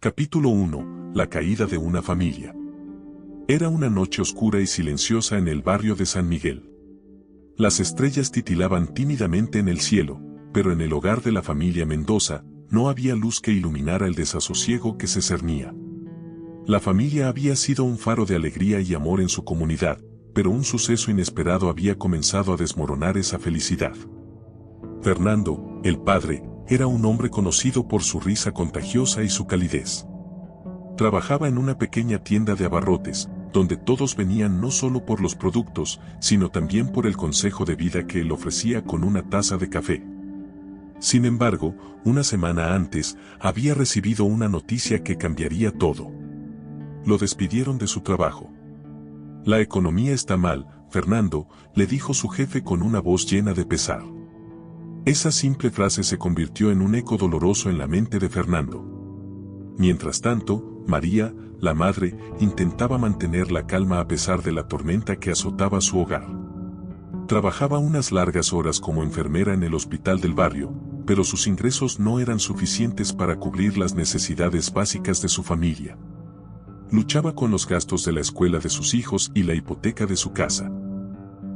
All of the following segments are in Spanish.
Capítulo 1. La caída de una familia. Era una noche oscura y silenciosa en el barrio de San Miguel. Las estrellas titilaban tímidamente en el cielo, pero en el hogar de la familia Mendoza no había luz que iluminara el desasosiego que se cernía. La familia había sido un faro de alegría y amor en su comunidad, pero un suceso inesperado había comenzado a desmoronar esa felicidad. Fernando, el padre, era un hombre conocido por su risa contagiosa y su calidez. Trabajaba en una pequeña tienda de abarrotes, donde todos venían no solo por los productos, sino también por el consejo de vida que él ofrecía con una taza de café. Sin embargo, una semana antes, había recibido una noticia que cambiaría todo. Lo despidieron de su trabajo. La economía está mal, Fernando, le dijo su jefe con una voz llena de pesar. Esa simple frase se convirtió en un eco doloroso en la mente de Fernando. Mientras tanto, María, la madre, intentaba mantener la calma a pesar de la tormenta que azotaba su hogar. Trabajaba unas largas horas como enfermera en el hospital del barrio, pero sus ingresos no eran suficientes para cubrir las necesidades básicas de su familia. Luchaba con los gastos de la escuela de sus hijos y la hipoteca de su casa.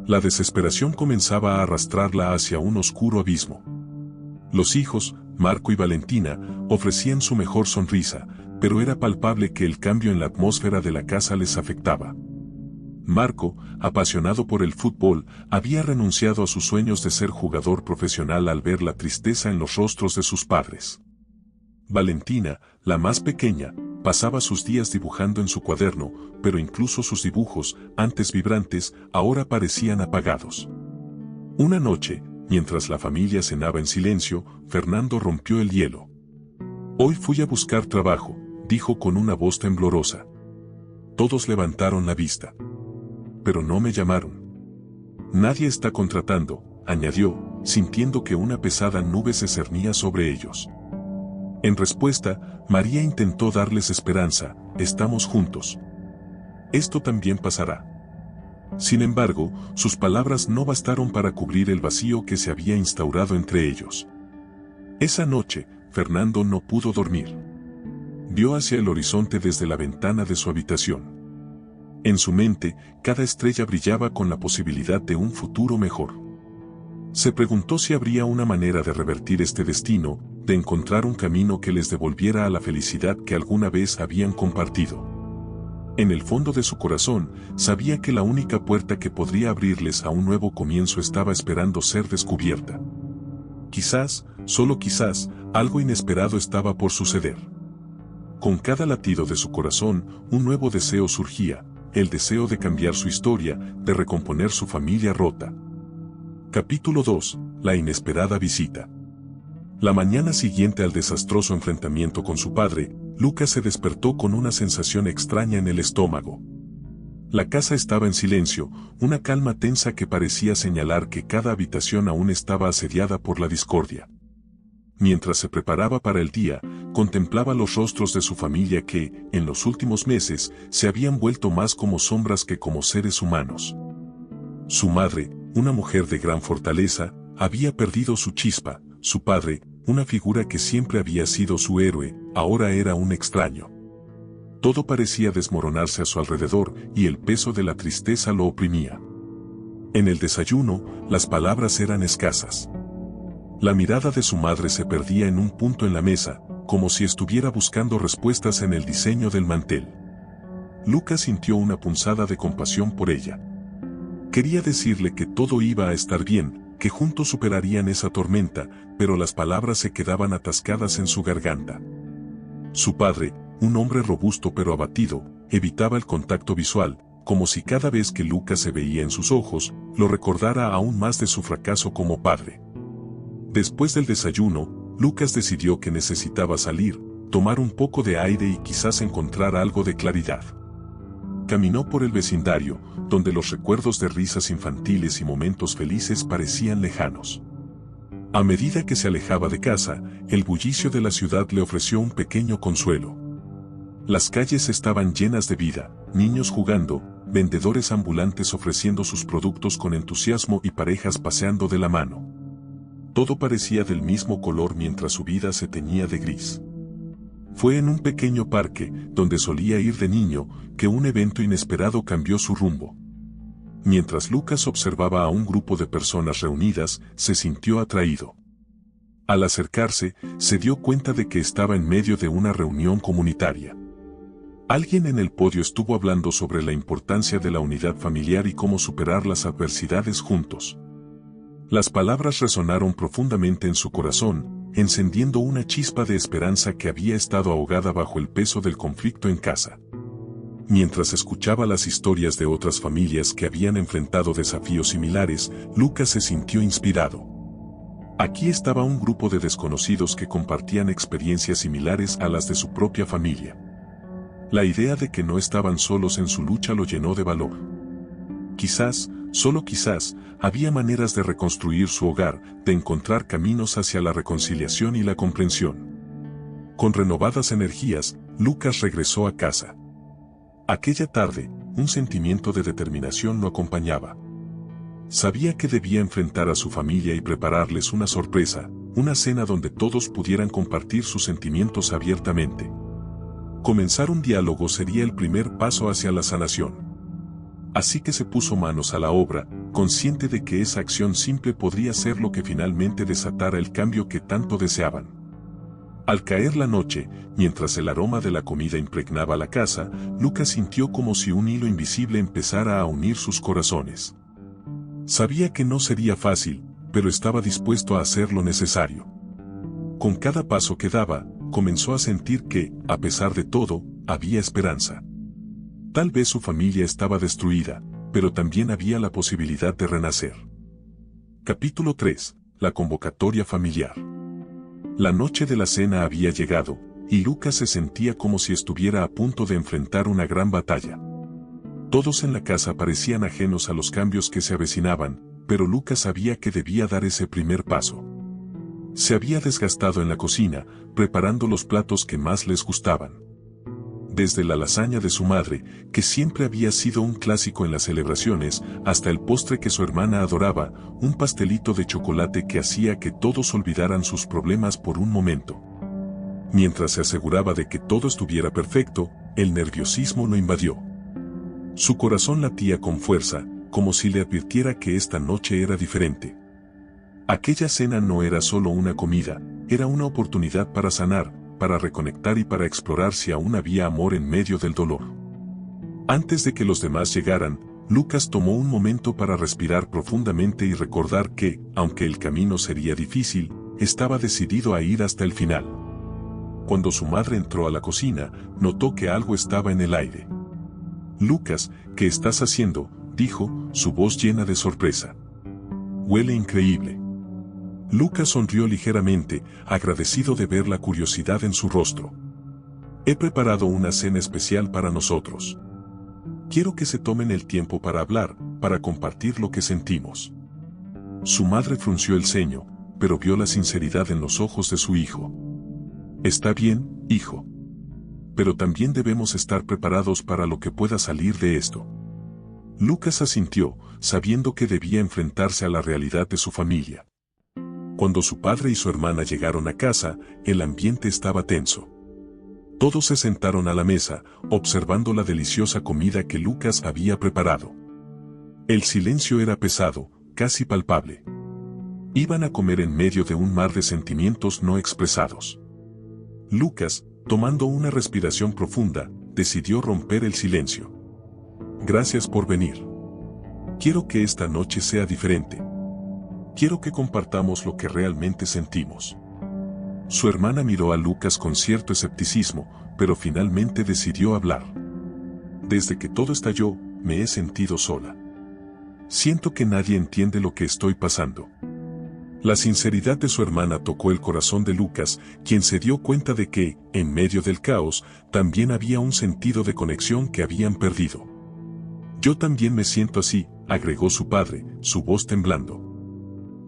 La desesperación comenzaba a arrastrarla hacia un oscuro abismo. Los hijos, Marco y Valentina, ofrecían su mejor sonrisa, pero era palpable que el cambio en la atmósfera de la casa les afectaba. Marco, apasionado por el fútbol, había renunciado a sus sueños de ser jugador profesional al ver la tristeza en los rostros de sus padres. Valentina, la más pequeña, pasaba sus días dibujando en su cuaderno, pero incluso sus dibujos, antes vibrantes, ahora parecían apagados. Una noche, mientras la familia cenaba en silencio, Fernando rompió el hielo. «Hoy fui a buscar trabajo», dijo con una voz temblorosa. Todos levantaron la vista. «Pero no me llamaron». «Nadie está contratando», añadió, sintiendo que una pesada nube se cernía sobre ellos. En respuesta, María intentó darles esperanza: «Estamos juntos. Esto también pasará». Sin embargo, sus palabras no bastaron para cubrir el vacío que se había instaurado entre ellos. Esa noche, Fernando no pudo dormir. Vio hacia el horizonte desde la ventana de su habitación. En su mente, cada estrella brillaba con la posibilidad de un futuro mejor. Se preguntó si habría una manera de revertir este destino, de encontrar un camino que les devolviera a la felicidad que alguna vez habían compartido. En el fondo de su corazón, sabía que la única puerta que podría abrirles a un nuevo comienzo estaba esperando ser descubierta. Quizás, solo quizás, algo inesperado estaba por suceder. Con cada latido de su corazón, un nuevo deseo surgía, el deseo de cambiar su historia, de recomponer su familia rota. Capítulo 2. La inesperada visita. La mañana siguiente al desastroso enfrentamiento con su padre, Lucas se despertó con una sensación extraña en el estómago. La casa estaba en silencio, una calma tensa que parecía señalar que cada habitación aún estaba asediada por la discordia. Mientras se preparaba para el día, contemplaba los rostros de su familia que, en los últimos meses, se habían vuelto más como sombras que como seres humanos. Su madre, una mujer de gran fortaleza, había perdido su chispa. Su padre, una figura que siempre había sido su héroe, ahora era un extraño. Todo parecía desmoronarse a su alrededor y el peso de la tristeza lo oprimía. En el desayuno, las palabras eran escasas. La mirada de su madre se perdía en un punto en la mesa, como si estuviera buscando respuestas en el diseño del mantel. Lucas sintió una punzada de compasión por ella. Quería decirle que todo iba a estar bien, que juntos superarían esa tormenta, pero las palabras se quedaban atascadas en su garganta. Su padre, un hombre robusto pero abatido, evitaba el contacto visual, como si cada vez que Lucas se veía en sus ojos, lo recordara aún más de su fracaso como padre. Después del desayuno, Lucas decidió que necesitaba salir, tomar un poco de aire y quizás encontrar algo de claridad. Caminó por el vecindario, donde los recuerdos de risas infantiles y momentos felices parecían lejanos. A medida que se alejaba de casa, el bullicio de la ciudad le ofreció un pequeño consuelo. Las calles estaban llenas de vida, niños jugando, vendedores ambulantes ofreciendo sus productos con entusiasmo y parejas paseando de la mano. Todo parecía del mismo color mientras su vida se teñía de gris. Fue en un pequeño parque, donde solía ir de niño, que un evento inesperado cambió su rumbo. Mientras Lucas observaba a un grupo de personas reunidas, se sintió atraído. Al acercarse, se dio cuenta de que estaba en medio de una reunión comunitaria. Alguien en el podio estuvo hablando sobre la importancia de la unidad familiar y cómo superar las adversidades juntos. Las palabras resonaron profundamente en su corazón, encendiendo una chispa de esperanza que había estado ahogada bajo el peso del conflicto en casa. Mientras escuchaba las historias de otras familias que habían enfrentado desafíos similares, Lucas se sintió inspirado. Aquí estaba un grupo de desconocidos que compartían experiencias similares a las de su propia familia. La idea de que no estaban solos en su lucha lo llenó de valor. Quizás, solo quizás, había maneras de reconstruir su hogar, de encontrar caminos hacia la reconciliación y la comprensión. Con renovadas energías, Lucas regresó a casa. Aquella tarde, un sentimiento de determinación lo acompañaba. Sabía que debía enfrentar a su familia y prepararles una sorpresa, una cena donde todos pudieran compartir sus sentimientos abiertamente. Comenzar un diálogo sería el primer paso hacia la sanación. Así que se puso manos a la obra, consciente de que esa acción simple podría ser lo que finalmente desatara el cambio que tanto deseaban. Al caer la noche, mientras el aroma de la comida impregnaba la casa, Lucas sintió como si un hilo invisible empezara a unir sus corazones. Sabía que no sería fácil, pero estaba dispuesto a hacer lo necesario. Con cada paso que daba, comenzó a sentir que, a pesar de todo, había esperanza. Tal vez su familia estaba destruida, pero también había la posibilidad de renacer. Capítulo 3. La convocatoria familiar. La noche de la cena había llegado, y Lucas se sentía como si estuviera a punto de enfrentar una gran batalla. Todos en la casa parecían ajenos a los cambios que se avecinaban, pero Lucas sabía que debía dar ese primer paso. Se había desgastado en la cocina, preparando los platos que más les gustaban. Desde la lasaña de su madre, que siempre había sido un clásico en las celebraciones, hasta el postre que su hermana adoraba, un pastelito de chocolate que hacía que todos olvidaran sus problemas por un momento. Mientras se aseguraba de que todo estuviera perfecto, el nerviosismo lo invadió. Su corazón latía con fuerza, como si le advirtiera que esta noche era diferente. Aquella cena no era solo una comida, era una oportunidad para sanar, para reconectar y para explorar si aún había amor en medio del dolor. Antes de que los demás llegaran, Lucas tomó un momento para respirar profundamente y recordar que, aunque el camino sería difícil, estaba decidido a ir hasta el final. Cuando su madre entró a la cocina, notó que algo estaba en el aire. «Lucas, ¿qué estás haciendo?», dijo, su voz llena de sorpresa. «Huele increíble». Lucas sonrió ligeramente, agradecido de ver la curiosidad en su rostro. «He preparado una cena especial para nosotros. Quiero que se tomen el tiempo para hablar, para compartir lo que sentimos». Su madre frunció el ceño, pero vio la sinceridad en los ojos de su hijo. «Está bien, hijo. Pero también debemos estar preparados para lo que pueda salir de esto». Lucas asintió, sabiendo que debía enfrentarse a la realidad de su familia. Cuando su padre y su hermana llegaron a casa, el ambiente estaba tenso. Todos se sentaron a la mesa, observando la deliciosa comida que Lucas había preparado. El silencio era pesado, casi palpable. Iban a comer en medio de un mar de sentimientos no expresados. Lucas, tomando una respiración profunda, decidió romper el silencio. «Gracias por venir. Quiero que esta noche sea diferente. Quiero que compartamos lo que realmente sentimos». Su hermana miró a Lucas con cierto escepticismo, pero finalmente decidió hablar. «Desde que todo estalló, me he sentido sola. Siento que nadie entiende lo que estoy pasando». La sinceridad de su hermana tocó el corazón de Lucas, quien se dio cuenta de que, en medio del caos, también había un sentido de conexión que habían perdido. «Yo también me siento así», agregó su padre, su voz temblando.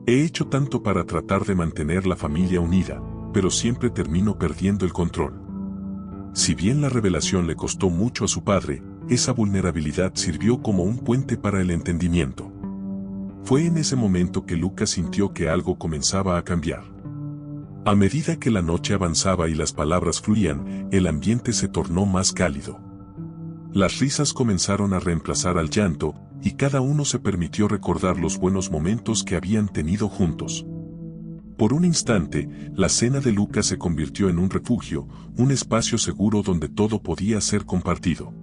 «He hecho tanto para tratar de mantener la familia unida, pero siempre termino perdiendo el control». Si bien la revelación le costó mucho a su padre, esa vulnerabilidad sirvió como un puente para el entendimiento. Fue en ese momento que Lucas sintió que algo comenzaba a cambiar. A medida que la noche avanzaba y las palabras fluían, el ambiente se tornó más cálido. Las risas comenzaron a reemplazar al llanto, y cada uno se permitió recordar los buenos momentos que habían tenido juntos. Por un instante, la cena de Lucas se convirtió en un refugio, un espacio seguro donde todo podía ser compartido.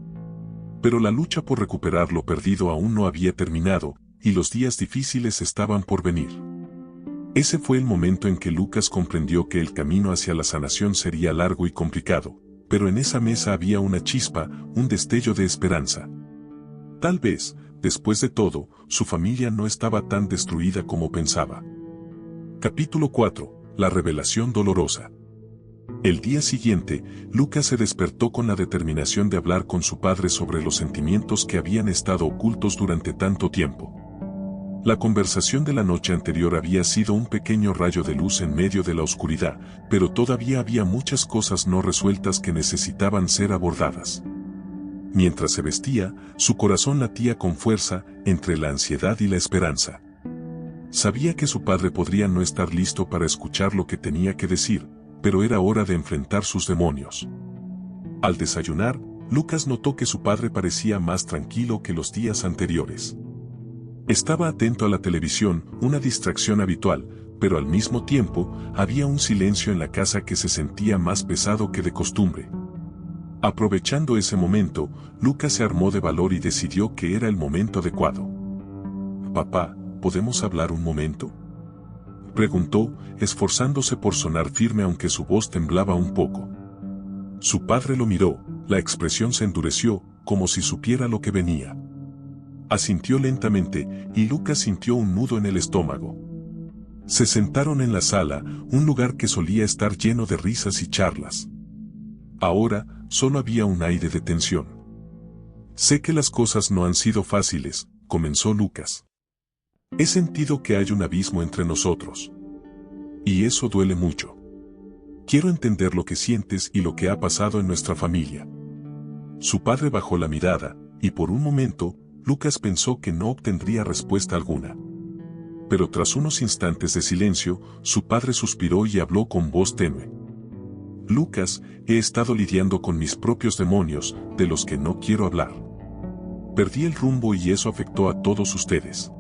Pero la lucha por recuperar lo perdido aún no había terminado, y los días difíciles estaban por venir. Ese fue el momento en que Lucas comprendió que el camino hacia la sanación sería largo y complicado, pero en esa mesa había una chispa, un destello de esperanza. Tal vez, después de todo, su familia no estaba tan destruida como pensaba. Capítulo 4. La revelación dolorosa. El día siguiente, Lucas se despertó con la determinación de hablar con su padre sobre los sentimientos que habían estado ocultos durante tanto tiempo. La conversación de la noche anterior había sido un pequeño rayo de luz en medio de la oscuridad, pero todavía había muchas cosas no resueltas que necesitaban ser abordadas. Mientras se vestía, su corazón latía con fuerza, entre la ansiedad y la esperanza. Sabía que su padre podría no estar listo para escuchar lo que tenía que decir, pero era hora de enfrentar sus demonios. Al desayunar, Lucas notó que su padre parecía más tranquilo que los días anteriores. Estaba atento a la televisión, una distracción habitual, pero al mismo tiempo, había un silencio en la casa que se sentía más pesado que de costumbre. Aprovechando ese momento, Lucas se armó de valor y decidió que era el momento adecuado. «Papá, ¿podemos hablar un momento?», preguntó, esforzándose por sonar firme aunque su voz temblaba un poco. Su padre lo miró, la expresión se endureció, como si supiera lo que venía. Asintió lentamente, y Lucas sintió un nudo en el estómago. Se sentaron en la sala, un lugar que solía estar lleno de risas y charlas. Ahora, solo había un aire de tensión. «Sé que las cosas no han sido fáciles», comenzó Lucas. «He sentido que hay un abismo entre nosotros. Y eso duele mucho. Quiero entender lo que sientes y lo que ha pasado en nuestra familia». Su padre bajó la mirada, y por un momento, Lucas pensó que no obtendría respuesta alguna. Pero tras unos instantes de silencio, su padre suspiró y habló con voz tenue. «Lucas, he estado lidiando con mis propios demonios, de los que no quiero hablar. Perdí el rumbo y eso afectó a todos ustedes.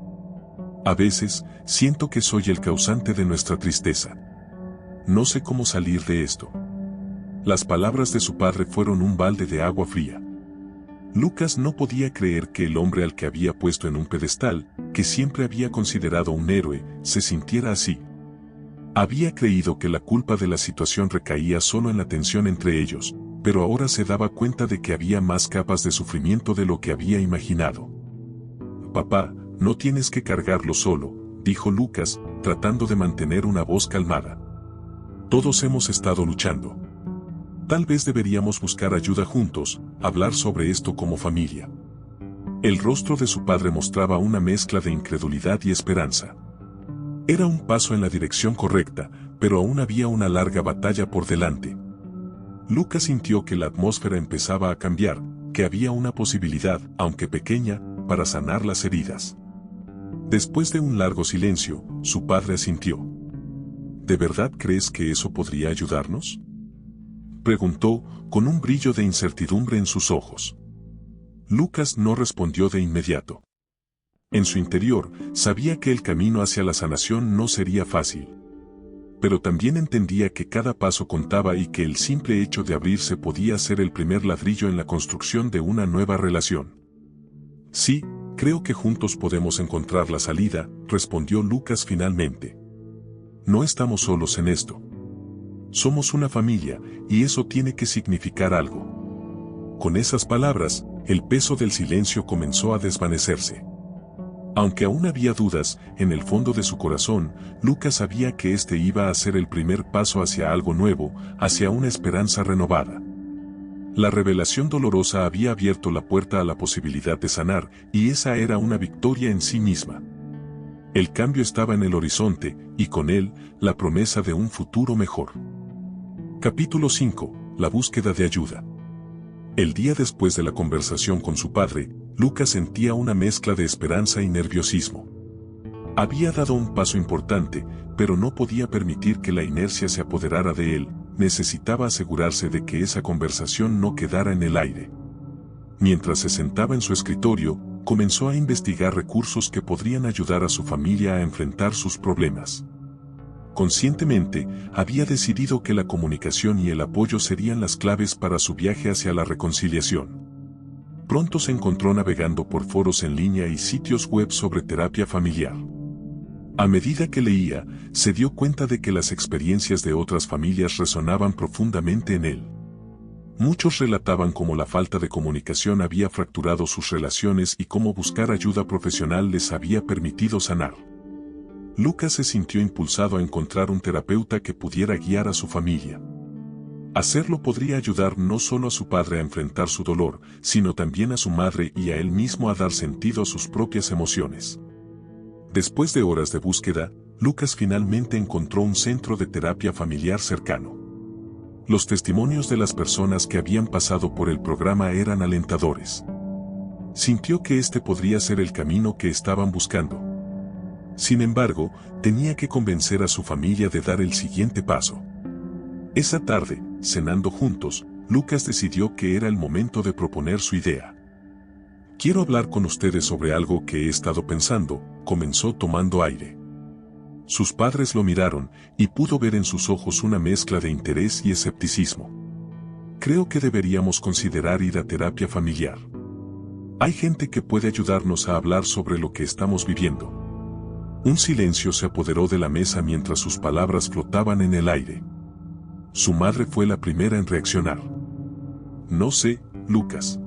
A veces, siento que soy el causante de nuestra tristeza. No sé cómo salir de esto». Las palabras de su padre fueron un balde de agua fría. Lucas no podía creer que el hombre al que había puesto en un pedestal, que siempre había considerado un héroe, se sintiera así. Había creído que la culpa de la situación recaía solo en la tensión entre ellos, pero ahora se daba cuenta de que había más capas de sufrimiento de lo que había imaginado. «Papá, no tienes que cargarlo solo», dijo Lucas, tratando de mantener una voz calmada. «Todos hemos estado luchando. Tal vez deberíamos buscar ayuda juntos, hablar sobre esto como familia». El rostro de su padre mostraba una mezcla de incredulidad y esperanza. Era un paso en la dirección correcta, pero aún había una larga batalla por delante. Lucas sintió que la atmósfera empezaba a cambiar, que había una posibilidad, aunque pequeña, para sanar las heridas. Después de un largo silencio, su padre asintió. «¿De verdad crees que eso podría ayudarnos?», preguntó, con un brillo de incertidumbre en sus ojos. Lucas no respondió de inmediato. En su interior, sabía que el camino hacia la sanación no sería fácil. Pero también entendía que cada paso contaba y que el simple hecho de abrirse podía ser el primer ladrillo en la construcción de una nueva relación. «Sí, creo que juntos podemos encontrar la salida», respondió Lucas finalmente. «No estamos solos en esto. Somos una familia, y eso tiene que significar algo». Con esas palabras, el peso del silencio comenzó a desvanecerse. Aunque aún había dudas, en el fondo de su corazón, Lucas sabía que este iba a ser el primer paso hacia algo nuevo, hacia una esperanza renovada. La revelación dolorosa había abierto la puerta a la posibilidad de sanar, y esa era una victoria en sí misma. El cambio estaba en el horizonte, y con él, la promesa de un futuro mejor. Capítulo 5. La búsqueda de ayuda. El día después de la conversación con su padre, Lucas sentía una mezcla de esperanza y nerviosismo. Había dado un paso importante, pero no podía permitir que la inercia se apoderara de él, necesitaba asegurarse de que esa conversación no quedara en el aire. Mientras se sentaba en su escritorio, comenzó a investigar recursos que podrían ayudar a su familia a enfrentar sus problemas. Conscientemente, había decidido que la comunicación y el apoyo serían las claves para su viaje hacia la reconciliación. Pronto se encontró navegando por foros en línea y sitios web sobre terapia familiar. A medida que leía, se dio cuenta de que las experiencias de otras familias resonaban profundamente en él. Muchos relataban cómo la falta de comunicación había fracturado sus relaciones y cómo buscar ayuda profesional les había permitido sanar. Lucas se sintió impulsado a encontrar un terapeuta que pudiera guiar a su familia. Hacerlo podría ayudar no solo a su padre a enfrentar su dolor, sino también a su madre y a él mismo a dar sentido a sus propias emociones. Después de horas de búsqueda, Lucas finalmente encontró un centro de terapia familiar cercano. Los testimonios de las personas que habían pasado por el programa eran alentadores. Sintió que este podría ser el camino que estaban buscando. Sin embargo, tenía que convencer a su familia de dar el siguiente paso. Esa tarde, cenando juntos, Lucas decidió que era el momento de proponer su idea. «Quiero hablar con ustedes sobre algo que he estado pensando», comenzó tomando aire. Sus padres lo miraron, y pudo ver en sus ojos una mezcla de interés y escepticismo. «Creo que deberíamos considerar ir a terapia familiar. Hay gente que puede ayudarnos a hablar sobre lo que estamos viviendo». Un silencio se apoderó de la mesa mientras sus palabras flotaban en el aire. Su madre fue la primera en reaccionar. «No sé, Lucas.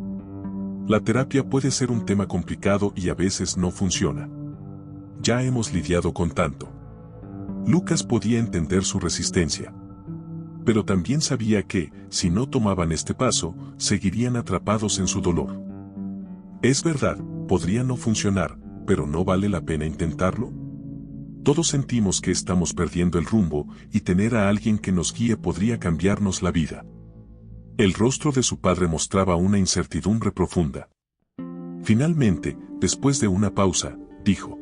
La terapia puede ser un tema complicado y a veces no funciona. Ya hemos lidiado con tanto». Lucas podía entender su resistencia. Pero también sabía que, si no tomaban este paso, seguirían atrapados en su dolor. Es verdad, podría no funcionar, pero ¿no vale la pena intentarlo? Todos sentimos que estamos perdiendo el rumbo, y tener a alguien que nos guíe podría cambiarnos la vida. El rostro de su padre mostraba una incertidumbre profunda. Finalmente, después de una pausa, dijo: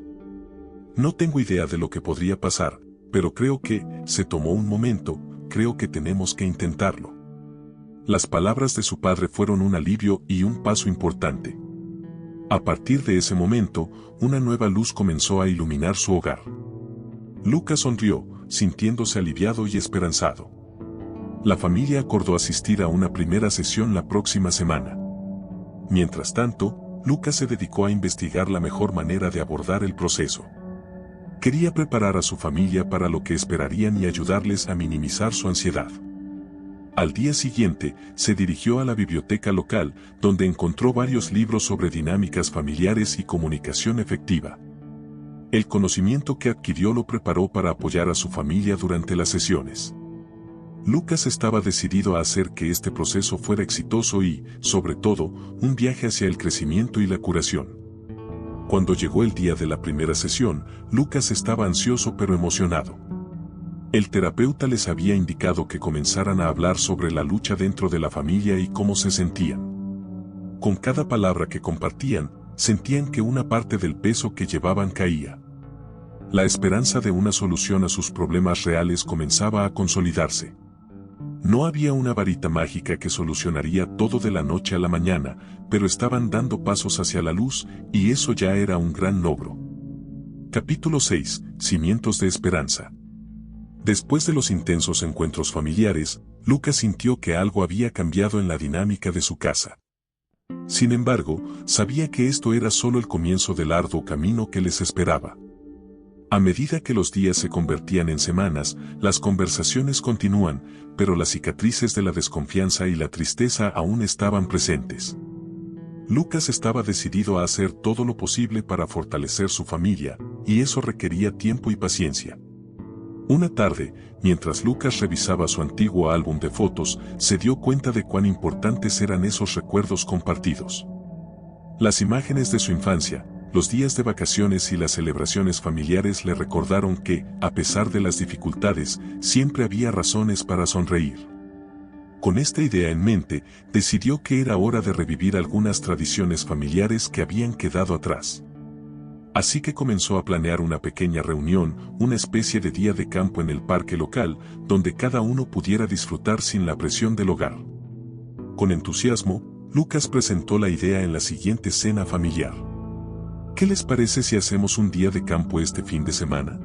«No tengo idea de lo que podría pasar, pero creo que, se tomó un momento, creo que tenemos que intentarlo». Las palabras de su padre fueron un alivio y un paso importante. A partir de ese momento, una nueva luz comenzó a iluminar su hogar. Lucas sonrió, sintiéndose aliviado y esperanzado. La familia acordó asistir a una primera sesión la próxima semana. Mientras tanto, Lucas se dedicó a investigar la mejor manera de abordar el proceso. Quería preparar a su familia para lo que esperarían y ayudarles a minimizar su ansiedad. Al día siguiente, se dirigió a la biblioteca local, donde encontró varios libros sobre dinámicas familiares y comunicación efectiva. El conocimiento que adquirió lo preparó para apoyar a su familia durante las sesiones. Lucas estaba decidido a hacer que este proceso fuera exitoso y, sobre todo, un viaje hacia el crecimiento y la curación. Cuando llegó el día de la primera sesión, Lucas estaba ansioso pero emocionado. El terapeuta les había indicado que comenzaran a hablar sobre la lucha dentro de la familia y cómo se sentían. Con cada palabra que compartían, sentían que una parte del peso que llevaban caía. La esperanza de una solución a sus problemas reales comenzaba a consolidarse. No había una varita mágica que solucionaría todo de la noche a la mañana, pero estaban dando pasos hacia la luz, y eso ya era un gran logro. Capítulo 6. Cimientos de esperanza. Después de los intensos encuentros familiares, Lucas sintió que algo había cambiado en la dinámica de su casa. Sin embargo, sabía que esto era solo el comienzo del arduo camino que les esperaba. A medida que los días se convertían en semanas, las conversaciones continúan, pero las cicatrices de la desconfianza y la tristeza aún estaban presentes. Lucas estaba decidido a hacer todo lo posible para fortalecer su familia, y eso requería tiempo y paciencia. Una tarde, mientras Lucas revisaba su antiguo álbum de fotos, se dio cuenta de cuán importantes eran esos recuerdos compartidos. Las imágenes de su infancia, los días de vacaciones y las celebraciones familiares le recordaron que, a pesar de las dificultades, siempre había razones para sonreír. Con esta idea en mente, decidió que era hora de revivir algunas tradiciones familiares que habían quedado atrás. Así que comenzó a planear una pequeña reunión, una especie de día de campo en el parque local, donde cada uno pudiera disfrutar sin la presión del hogar. Con entusiasmo, Lucas presentó la idea en la siguiente cena familiar. ¿Qué les parece si hacemos un día de campo este fin de semana?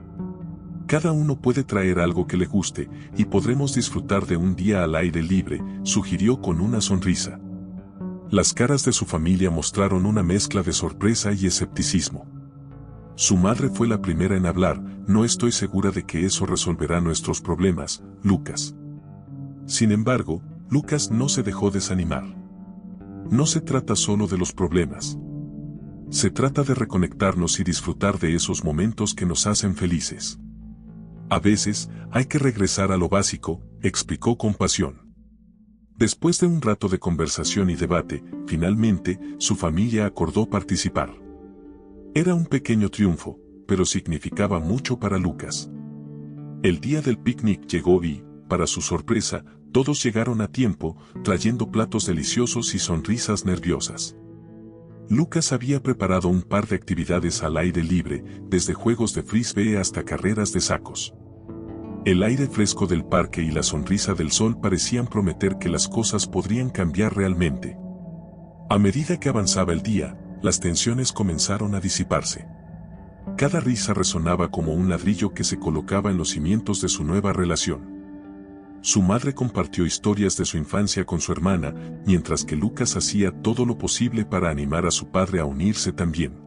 Cada uno puede traer algo que le guste, y podremos disfrutar de un día al aire libre, sugirió con una sonrisa. Las caras de su familia mostraron una mezcla de sorpresa y escepticismo. Su madre fue la primera en hablar. No estoy segura de que eso resolverá nuestros problemas, Lucas. Sin embargo, Lucas no se dejó desanimar. No se trata solo de los problemas. Se trata de reconectarnos y disfrutar de esos momentos que nos hacen felices. A veces, hay que regresar a lo básico, explicó con pasión. Después de un rato de conversación y debate, finalmente, su familia acordó participar. Era un pequeño triunfo, pero significaba mucho para Lucas. El día del picnic llegó y, para su sorpresa, todos llegaron a tiempo, trayendo platos deliciosos y sonrisas nerviosas. Lucas había preparado un par de actividades al aire libre, desde juegos de frisbee hasta carreras de sacos. El aire fresco del parque y la sonrisa del sol parecían prometer que las cosas podrían cambiar realmente. A medida que avanzaba el día, las tensiones comenzaron a disiparse. Cada risa resonaba como un ladrillo que se colocaba en los cimientos de su nueva relación. Su madre compartió historias de su infancia con su hermana, mientras que Lucas hacía todo lo posible para animar a su padre a unirse también.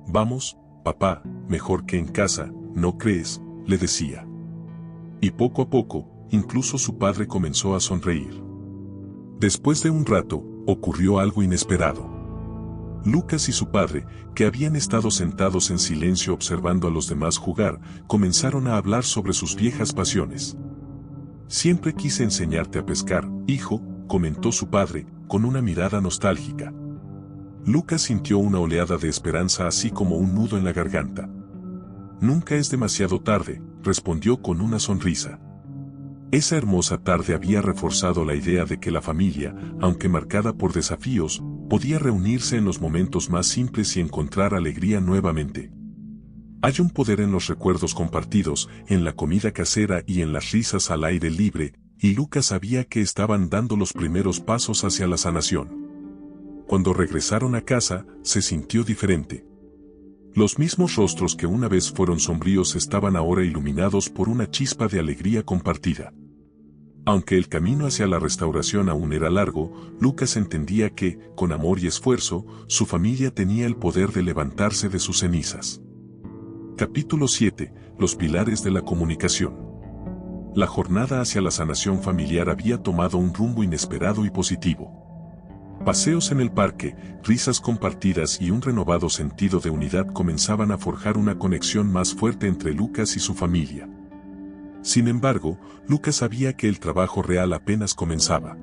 «Vamos, papá, mejor que en casa, ¿no crees?», le decía. Y poco a poco, incluso su padre comenzó a sonreír. Después de un rato, ocurrió algo inesperado. Lucas y su padre, que habían estado sentados en silencio observando a los demás jugar, comenzaron a hablar sobre sus viejas pasiones. «Siempre quise enseñarte a pescar, hijo», comentó su padre, con una mirada nostálgica. Lucas sintió una oleada de esperanza así como un nudo en la garganta. «Nunca es demasiado tarde», respondió con una sonrisa. Esa hermosa tarde había reforzado la idea de que la familia, aunque marcada por desafíos, podía reunirse en los momentos más simples y encontrar alegría nuevamente. Hay un poder en los recuerdos compartidos, en la comida casera y en las risas al aire libre, y Lucas sabía que estaban dando los primeros pasos hacia la sanación. Cuando regresaron a casa, se sintió diferente. Los mismos rostros que una vez fueron sombríos estaban ahora iluminados por una chispa de alegría compartida. Aunque el camino hacia la restauración aún era largo, Lucas entendía que, con amor y esfuerzo, su familia tenía el poder de levantarse de sus cenizas. Capítulo 7. Los pilares de la comunicación. La jornada hacia la sanación familiar había tomado un rumbo inesperado y positivo. Paseos en el parque, risas compartidas y un renovado sentido de unidad comenzaban a forjar una conexión más fuerte entre Lucas y su familia. Sin embargo, Lucas sabía que el trabajo real apenas comenzaba.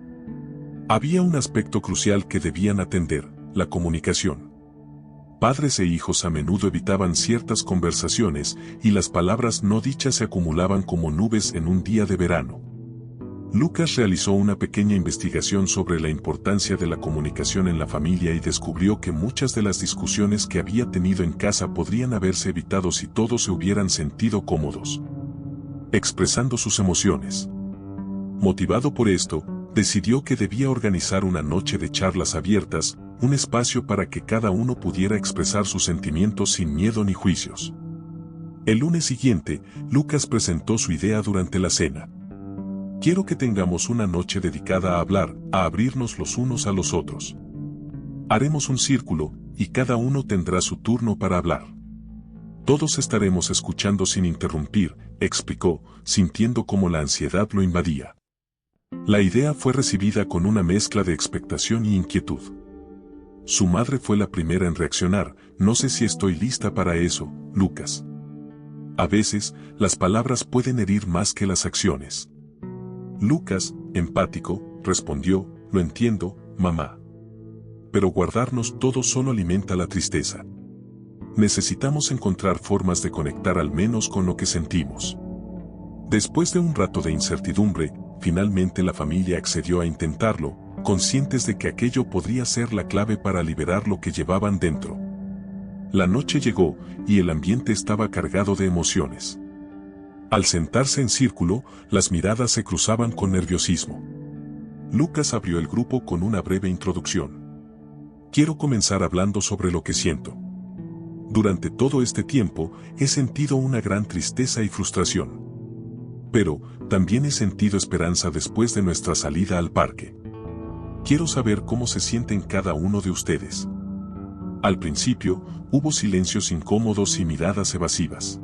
Había un aspecto crucial que debían atender: la comunicación. Padres e hijos a menudo evitaban ciertas conversaciones, y las palabras no dichas se acumulaban como nubes en un día de verano. Lucas realizó una pequeña investigación sobre la importancia de la comunicación en la familia y descubrió que muchas de las discusiones que había tenido en casa podrían haberse evitado si todos se hubieran sentido cómodos expresando sus emociones. Motivado por esto, decidió que debía organizar una noche de charlas abiertas, un espacio para que cada uno pudiera expresar sus sentimientos sin miedo ni juicios. El lunes siguiente, Lucas presentó su idea durante la cena. «Quiero que tengamos una noche dedicada a hablar, a abrirnos los unos a los otros. Haremos un círculo, y cada uno tendrá su turno para hablar. Todos estaremos escuchando sin interrumpir», explicó, sintiendo cómo la ansiedad lo invadía. La idea fue recibida con una mezcla de expectación y inquietud. Su madre fue la primera en reaccionar. «No sé si estoy lista para eso, Lucas. A veces, las palabras pueden herir más que las acciones». Lucas, empático, respondió: «Lo entiendo, mamá. Pero guardarnos todo solo alimenta la tristeza. Necesitamos encontrar formas de conectar al menos con lo que sentimos». Después de un rato de incertidumbre, finalmente la familia accedió a intentarlo, conscientes de que aquello podría ser la clave para liberar lo que llevaban dentro. La noche llegó, y el ambiente estaba cargado de emociones. Al sentarse en círculo, las miradas se cruzaban con nerviosismo. Lucas abrió el grupo con una breve introducción. Quiero comenzar hablando sobre lo que siento. Durante todo este tiempo, he sentido una gran tristeza y frustración. Pero, también he sentido esperanza después de nuestra salida al parque. Quiero saber cómo se sienten cada uno de ustedes. Al principio, hubo silencios incómodos y miradas evasivas.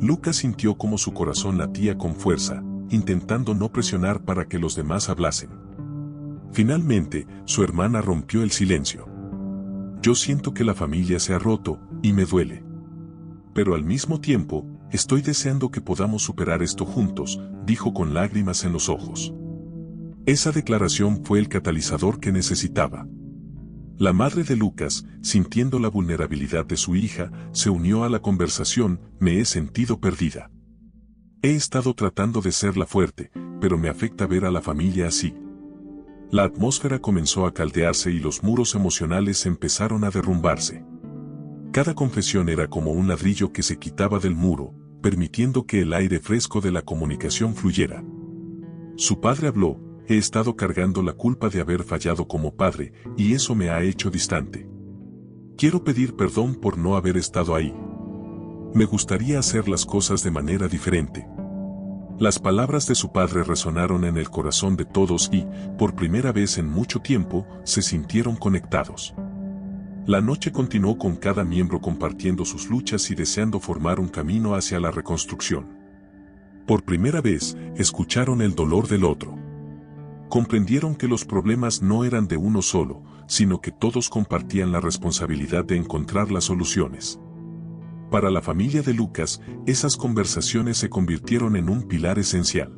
Lucas sintió como su corazón latía con fuerza, intentando no presionar para que los demás hablasen. Finalmente, su hermana rompió el silencio. Yo siento que la familia se ha roto, y me duele. Pero al mismo tiempo, estoy deseando que podamos superar esto juntos, dijo con lágrimas en los ojos. Esa declaración fue el catalizador que necesitaba. La madre de Lucas, sintiendo la vulnerabilidad de su hija, se unió a la conversación. Me he sentido perdida. He estado tratando de ser la fuerte, pero me afecta ver a la familia así. La atmósfera comenzó a caldearse y los muros emocionales empezaron a derrumbarse. Cada confesión era como un ladrillo que se quitaba del muro, permitiendo que el aire fresco de la comunicación fluyera. Su padre habló. He estado cargando la culpa de haber fallado como padre, y eso me ha hecho distante. Quiero pedir perdón por no haber estado ahí. Me gustaría hacer las cosas de manera diferente. Las palabras de su padre resonaron en el corazón de todos y, por primera vez en mucho tiempo, se sintieron conectados. La noche continuó con cada miembro compartiendo sus luchas y deseando formar un camino hacia la reconstrucción. Por primera vez, escucharon el dolor del otro. Comprendieron que los problemas no eran de uno solo, sino que todos compartían la responsabilidad de encontrar las soluciones. Para la familia de Lucas, esas conversaciones se convirtieron en un pilar esencial.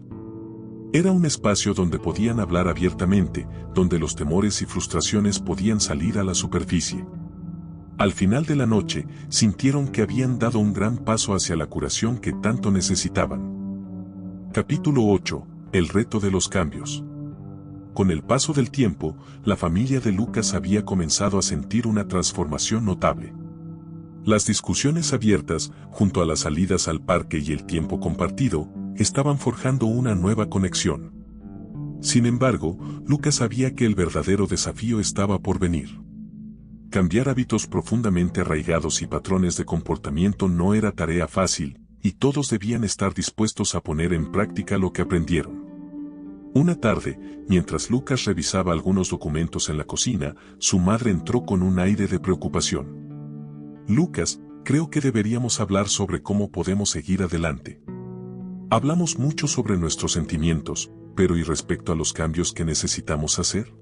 Era un espacio donde podían hablar abiertamente, donde los temores y frustraciones podían salir a la superficie. Al final de la noche, sintieron que habían dado un gran paso hacia la curación que tanto necesitaban. Capítulo 8. El reto de los cambios. Con el paso del tiempo, la familia de Lucas había comenzado a sentir una transformación notable. Las discusiones abiertas, junto a las salidas al parque y el tiempo compartido, estaban forjando una nueva conexión. Sin embargo, Lucas sabía que el verdadero desafío estaba por venir. Cambiar hábitos profundamente arraigados y patrones de comportamiento no era tarea fácil, y todos debían estar dispuestos a poner en práctica lo que aprendieron. Una tarde, mientras Lucas revisaba algunos documentos en la cocina, su madre entró con un aire de preocupación. Lucas, creo que deberíamos hablar sobre cómo podemos seguir adelante. Hablamos mucho sobre nuestros sentimientos, pero ¿y respecto a los cambios que necesitamos hacer?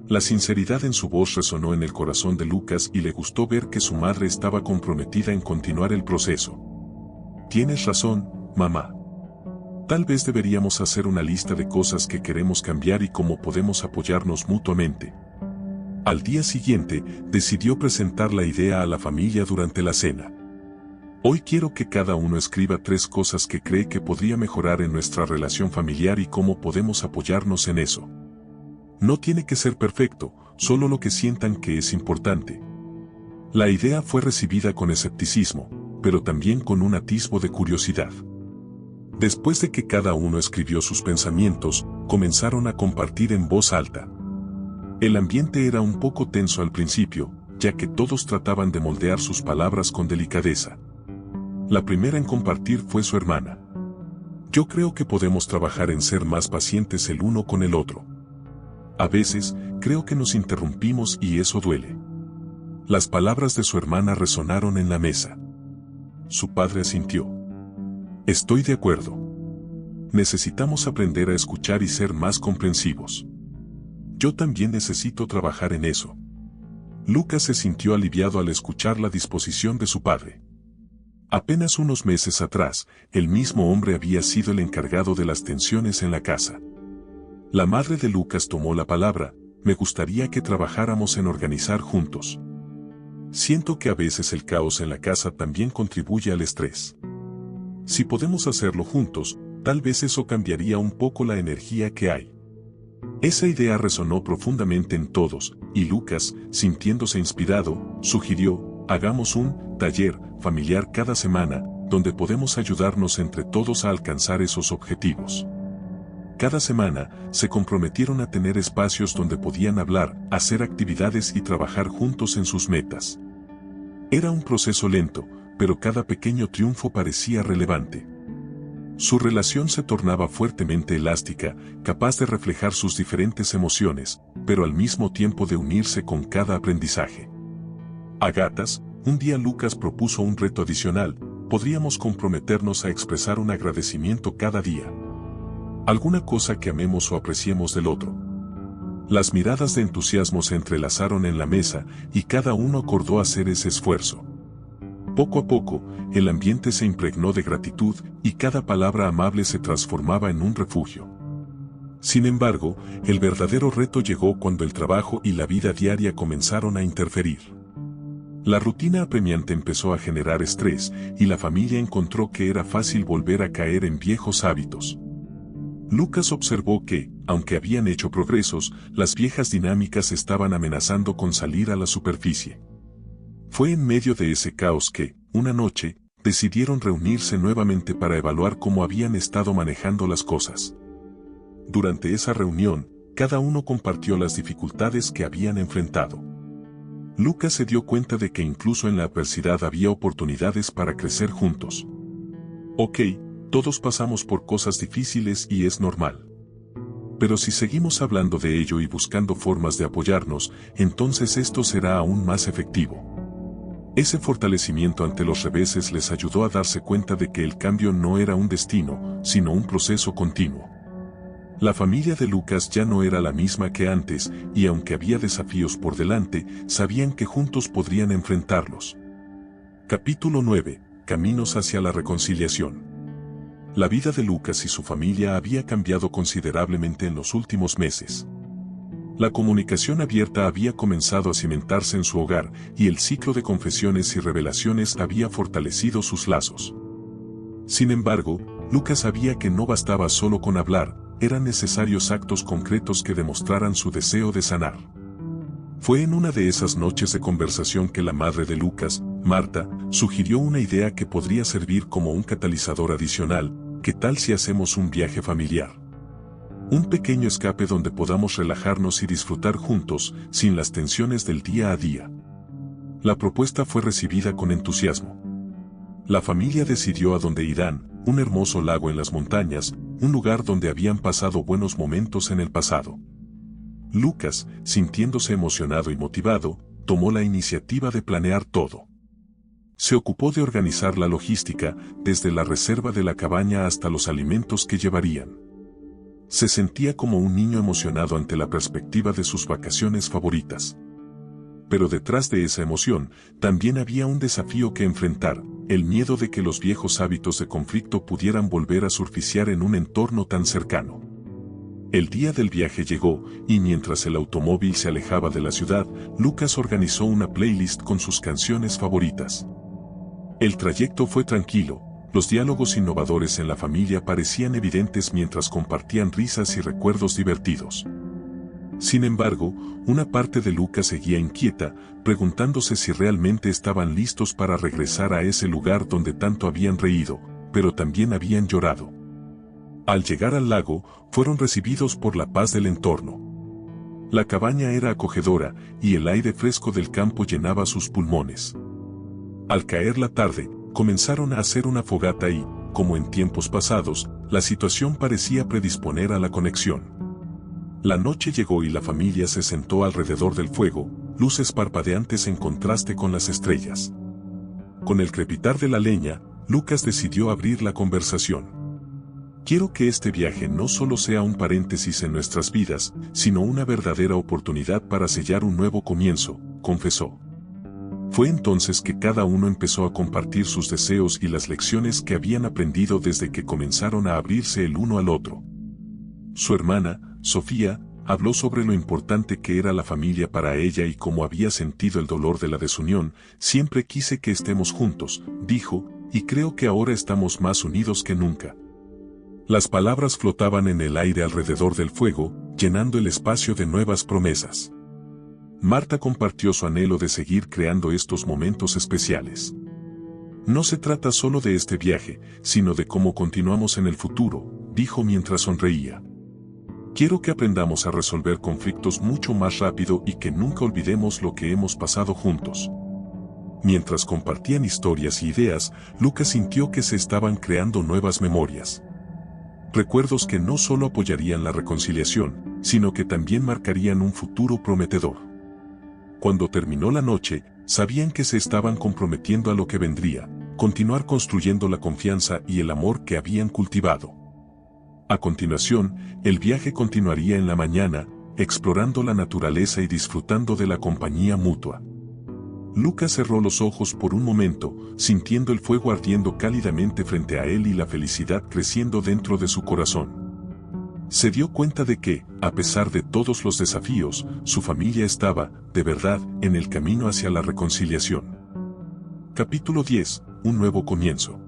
La sinceridad en su voz resonó en el corazón de Lucas y le gustó ver que su madre estaba comprometida en continuar el proceso. Tienes razón, mamá. Tal vez deberíamos hacer una lista de cosas que queremos cambiar y cómo podemos apoyarnos mutuamente. Al día siguiente, decidió presentar la idea a la familia durante la cena. Hoy quiero que cada uno escriba 3 cosas que cree que podría mejorar en nuestra relación familiar y cómo podemos apoyarnos en eso. No tiene que ser perfecto, solo lo que sientan que es importante. La idea fue recibida con escepticismo, pero también con un atisbo de curiosidad. Después de que cada uno escribió sus pensamientos, comenzaron a compartir en voz alta. El ambiente era un poco tenso al principio, ya que todos trataban de moldear sus palabras con delicadeza. La primera en compartir fue su hermana. Yo creo que podemos trabajar en ser más pacientes el uno con el otro. A veces, creo que nos interrumpimos y eso duele. Las palabras de su hermana resonaron en la mesa. Su padre asintió. Estoy de acuerdo. Necesitamos aprender a escuchar y ser más comprensivos. Yo también necesito trabajar en eso. Lucas se sintió aliviado al escuchar la disposición de su padre. Apenas unos meses atrás, el mismo hombre había sido el encargado de las tensiones en la casa. La madre de Lucas tomó la palabra. Me gustaría que trabajáramos en organizar juntos. Siento que a veces el caos en la casa también contribuye al estrés. Si podemos hacerlo juntos, tal vez eso cambiaría un poco la energía que hay. Esa idea resonó profundamente en todos, y Lucas, sintiéndose inspirado, sugirió, hagamos un taller familiar cada semana, donde podemos ayudarnos entre todos a alcanzar esos objetivos. Cada semana, se comprometieron a tener espacios donde podían hablar, hacer actividades y trabajar juntos en sus metas. Era un proceso lento, pero cada pequeño triunfo parecía relevante. Su relación se tornaba fuertemente elástica, capaz de reflejar sus diferentes emociones, pero al mismo tiempo de unirse con cada aprendizaje. A gatas, un día Lucas propuso un reto adicional: podríamos comprometernos a expresar un agradecimiento cada día. Alguna cosa que amemos o apreciemos del otro. Las miradas de entusiasmo se entrelazaron en la mesa y cada uno acordó hacer ese esfuerzo. Poco a poco, el ambiente se impregnó de gratitud y cada palabra amable se transformaba en un refugio. Sin embargo, el verdadero reto llegó cuando el trabajo y la vida diaria comenzaron a interferir. La rutina apremiante empezó a generar estrés y la familia encontró que era fácil volver a caer en viejos hábitos. Lucas observó que, aunque habían hecho progresos, las viejas dinámicas estaban amenazando con salir a la superficie. Fue en medio de ese caos que, una noche, decidieron reunirse nuevamente para evaluar cómo habían estado manejando las cosas. Durante esa reunión, cada uno compartió las dificultades que habían enfrentado. Lucas se dio cuenta de que incluso en la adversidad había oportunidades para crecer juntos. Ok, todos pasamos por cosas difíciles y es normal. Pero si seguimos hablando de ello y buscando formas de apoyarnos, entonces esto será aún más efectivo. Ese fortalecimiento ante los reveses les ayudó a darse cuenta de que el cambio no era un destino, sino un proceso continuo. La familia de Lucas ya no era la misma que antes, y aunque había desafíos por delante, sabían que juntos podrían enfrentarlos. Capítulo 9. Caminos hacia la reconciliación. La vida de Lucas y su familia había cambiado considerablemente en los últimos meses. La comunicación abierta había comenzado a cimentarse en su hogar, y el ciclo de confesiones y revelaciones había fortalecido sus lazos. Sin embargo, Lucas sabía que no bastaba solo con hablar, eran necesarios actos concretos que demostraran su deseo de sanar. Fue en una de esas noches de conversación que la madre de Lucas, Marta, sugirió una idea que podría servir como un catalizador adicional: ¿qué tal si hacemos un viaje familiar? Un pequeño escape donde podamos relajarnos y disfrutar juntos, sin las tensiones del día a día. La propuesta fue recibida con entusiasmo. La familia decidió a dónde irán: un hermoso lago en las montañas, un lugar donde habían pasado buenos momentos en el pasado. Lucas, sintiéndose emocionado y motivado, tomó la iniciativa de planear todo. Se ocupó de organizar la logística, desde la reserva de la cabaña hasta los alimentos que llevarían. Se sentía como un niño emocionado ante la perspectiva de sus vacaciones favoritas. Pero detrás de esa emoción, también había un desafío que enfrentar: el miedo de que los viejos hábitos de conflicto pudieran volver a surgir en un entorno tan cercano. El día del viaje llegó, y mientras el automóvil se alejaba de la ciudad, Lucas organizó una playlist con sus canciones favoritas. El trayecto fue tranquilo, los diálogos innovadores en la familia parecían evidentes mientras compartían risas y recuerdos divertidos. Sin embargo, una parte de Lucas seguía inquieta, preguntándose si realmente estaban listos para regresar a ese lugar donde tanto habían reído, pero también habían llorado. Al llegar al lago, fueron recibidos por la paz del entorno. La cabaña era acogedora, y el aire fresco del campo llenaba sus pulmones. Al caer la tarde, comenzaron a hacer una fogata y, como en tiempos pasados, la situación parecía predisponer a la conexión. La noche llegó y la familia se sentó alrededor del fuego, luces parpadeantes en contraste con las estrellas. Con el crepitar de la leña, Lucas decidió abrir la conversación. Quiero que este viaje no solo sea un paréntesis en nuestras vidas, sino una verdadera oportunidad para sellar un nuevo comienzo, confesó. Fue entonces que cada uno empezó a compartir sus deseos y las lecciones que habían aprendido desde que comenzaron a abrirse el uno al otro. Su hermana, Sofía, habló sobre lo importante que era la familia para ella y cómo había sentido el dolor de la desunión. Siempre quise que estemos juntos, dijo, y creo que ahora estamos más unidos que nunca. Las palabras flotaban en el aire alrededor del fuego, llenando el espacio de nuevas promesas. Marta compartió su anhelo de seguir creando estos momentos especiales. No se trata solo de este viaje, sino de cómo continuamos en el futuro, dijo mientras sonreía. Quiero que aprendamos a resolver conflictos mucho más rápido y que nunca olvidemos lo que hemos pasado juntos. Mientras compartían historias y ideas, Lucas sintió que se estaban creando nuevas memorias. Recuerdos que no solo apoyarían la reconciliación, sino que también marcarían un futuro prometedor. Cuando terminó la noche, sabían que se estaban comprometiendo a lo que vendría, continuar construyendo la confianza y el amor que habían cultivado. A continuación, el viaje continuaría en la mañana, explorando la naturaleza y disfrutando de la compañía mutua. Lucas cerró los ojos por un momento, sintiendo el fuego ardiendo cálidamente frente a él y la felicidad creciendo dentro de su corazón. Se dio cuenta de que, a pesar de todos los desafíos, su familia estaba, de verdad, en el camino hacia la reconciliación. Capítulo 10. Un nuevo comienzo.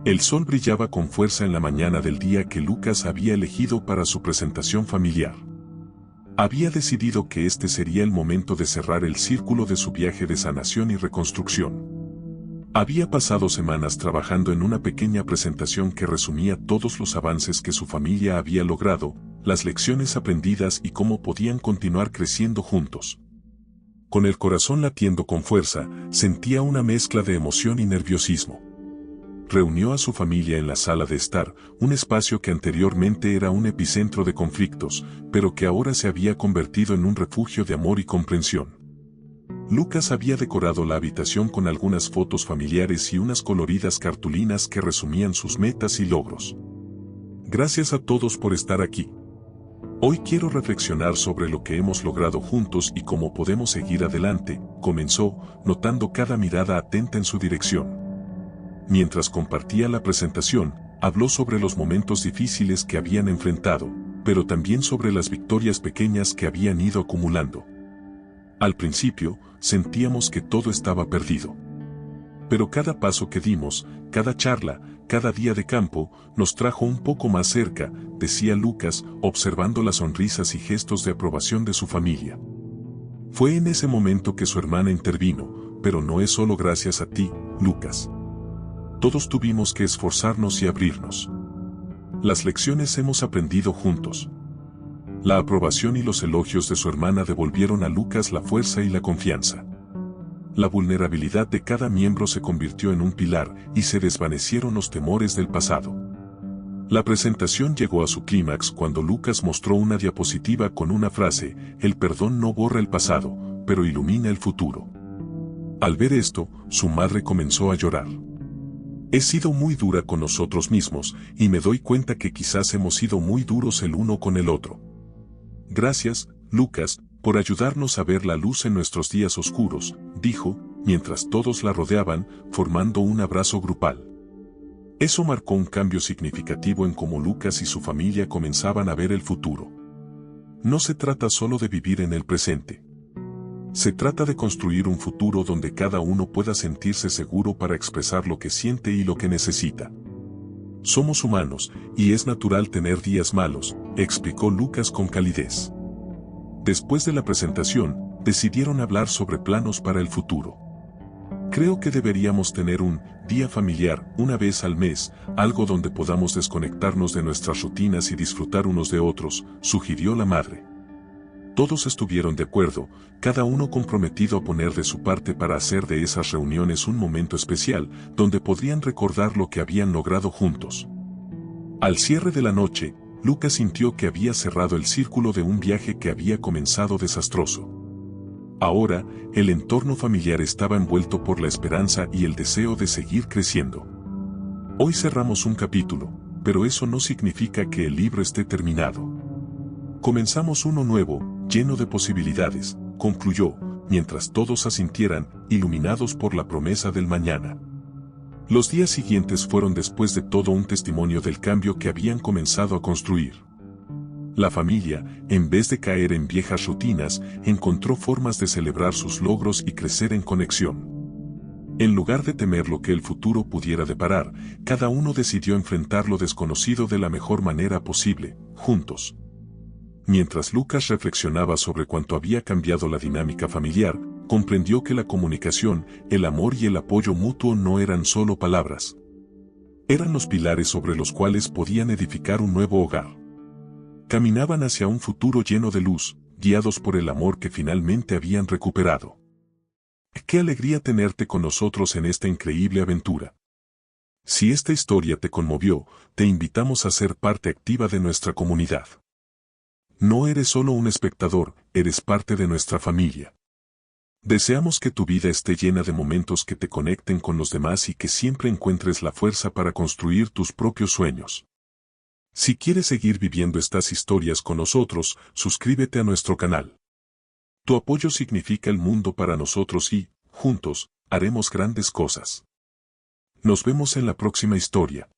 El sol brillaba con fuerza en la mañana del día que Lucas había elegido para su presentación familiar. Había decidido que este sería el momento de cerrar el círculo de su viaje de sanación y reconstrucción. Había pasado semanas trabajando en una pequeña presentación que resumía todos los avances que su familia había logrado, las lecciones aprendidas y cómo podían continuar creciendo juntos. Con el corazón latiendo con fuerza, sentía una mezcla de emoción y nerviosismo. Reunió a su familia en la sala de estar, un espacio que anteriormente era un epicentro de conflictos, pero que ahora se había convertido en un refugio de amor y comprensión. Lucas había decorado la habitación con algunas fotos familiares y unas coloridas cartulinas que resumían sus metas y logros. Gracias a todos por estar aquí. Hoy quiero reflexionar sobre lo que hemos logrado juntos y cómo podemos seguir adelante, comenzó, notando cada mirada atenta en su dirección. Mientras compartía la presentación, habló sobre los momentos difíciles que habían enfrentado, pero también sobre las victorias pequeñas que habían ido acumulando. Al principio, sentíamos que todo estaba perdido. Pero cada paso que dimos, cada charla, cada día de campo, nos trajo un poco más cerca, decía Lucas, observando las sonrisas y gestos de aprobación de su familia. Fue en ese momento que su hermana intervino, pero no es solo gracias a ti, Lucas. Todos tuvimos que esforzarnos y abrirnos. Las lecciones hemos aprendido juntos. La aprobación y los elogios de su hermana devolvieron a Lucas la fuerza y la confianza. La vulnerabilidad de cada miembro se convirtió en un pilar y se desvanecieron los temores del pasado. La presentación llegó a su clímax cuando Lucas mostró una diapositiva con una frase: el perdón no borra el pasado, pero ilumina el futuro. Al ver esto, su madre comenzó a llorar. He sido muy dura con nosotros mismos, y me doy cuenta que quizás hemos sido muy duros el uno con el otro. Gracias, Lucas, por ayudarnos a ver la luz en nuestros días oscuros, dijo, mientras todos la rodeaban, formando un abrazo grupal. Eso marcó un cambio significativo en cómo Lucas y su familia comenzaban a ver el futuro. No se trata solo de vivir en el presente. Se trata de construir un futuro donde cada uno pueda sentirse seguro para expresar lo que siente y lo que necesita. Somos humanos, y es natural tener días malos, explicó Lucas con calidez. Después de la presentación, decidieron hablar sobre planos para el futuro. Creo que deberíamos tener un día familiar una vez al mes, algo donde podamos desconectarnos de nuestras rutinas y disfrutar unos de otros, sugirió la madre. Todos estuvieron de acuerdo, cada uno comprometido a poner de su parte para hacer de esas reuniones un momento especial, donde podrían recordar lo que habían logrado juntos. Al cierre de la noche, Lucas sintió que había cerrado el círculo de un viaje que había comenzado desastroso. Ahora, el entorno familiar estaba envuelto por la esperanza y el deseo de seguir creciendo. Hoy cerramos un capítulo, pero eso no significa que el libro esté terminado. Comenzamos uno nuevo, lleno de posibilidades, concluyó, mientras todos asintieran, iluminados por la promesa del mañana. Los días siguientes fueron después de todo un testimonio del cambio que habían comenzado a construir. La familia, en vez de caer en viejas rutinas, encontró formas de celebrar sus logros y crecer en conexión. En lugar de temer lo que el futuro pudiera deparar, cada uno decidió enfrentar lo desconocido de la mejor manera posible, juntos. Mientras Lucas reflexionaba sobre cuánto había cambiado la dinámica familiar, comprendió que la comunicación, el amor y el apoyo mutuo no eran solo palabras. Eran los pilares sobre los cuales podían edificar un nuevo hogar. Caminaban hacia un futuro lleno de luz, guiados por el amor que finalmente habían recuperado. ¡Qué alegría tenerte con nosotros en esta increíble aventura! Si esta historia te conmovió, te invitamos a ser parte activa de nuestra comunidad. No eres solo un espectador, eres parte de nuestra familia. Deseamos que tu vida esté llena de momentos que te conecten con los demás y que siempre encuentres la fuerza para construir tus propios sueños. Si quieres seguir viviendo estas historias con nosotros, suscríbete a nuestro canal. Tu apoyo significa el mundo para nosotros y, juntos, haremos grandes cosas. Nos vemos en la próxima historia.